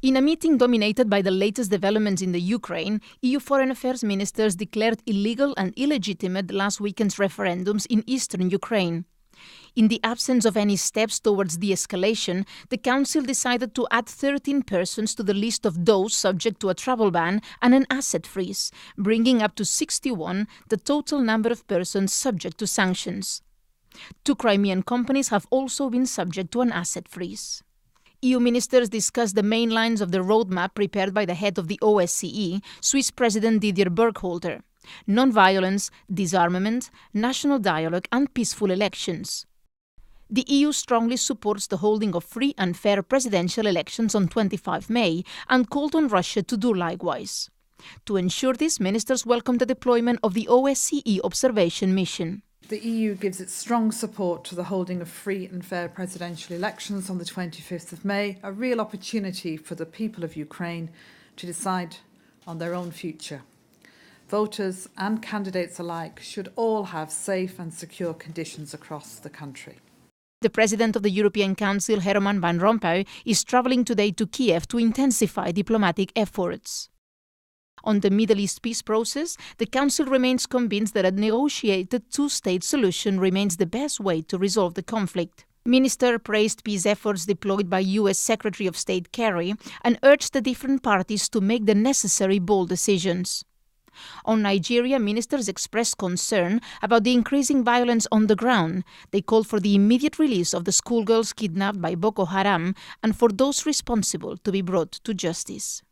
In a meeting dominated by the latest developments in the Ukraine, EU foreign affairs ministers declared illegal and illegitimate last weekend's referendums in eastern Ukraine. In the absence of any steps towards de-escalation, the Council decided to add 13 persons to the list of those subject to a travel ban and an asset freeze, bringing up to 61 the total number of persons subject to sanctions. 2 Crimean companies have also been subject to an asset freeze. EU ministers discussed the main lines of the roadmap prepared by the head of the OSCE, Swiss President Didier Burkhalter: non-violence, disarmament, national dialogue and peaceful elections. The EU strongly supports the holding of free and fair presidential elections on 25 May and called on Russia to do likewise. To ensure this, ministers welcomed the deployment of the OSCE observation mission. The EU gives its strong support to the holding of free and fair presidential elections on the 25th of May, a real opportunity for the people of Ukraine to decide on their own future. Voters and candidates alike should all have safe and secure conditions across the country. The President of the European Council, Herman Van Rompuy, is travelling today to Kiev to intensify diplomatic efforts. On the Middle East peace process, the Council remains convinced that a negotiated two-state solution remains the best way to resolve the conflict. Minister praised peace efforts deployed by U.S. Secretary of State Kerry and urged the different parties to make the necessary bold decisions. On Nigeria, ministers expressed concern about the increasing violence on the ground. They called for the immediate release of the schoolgirls kidnapped by Boko Haram and for those responsible to be brought to justice.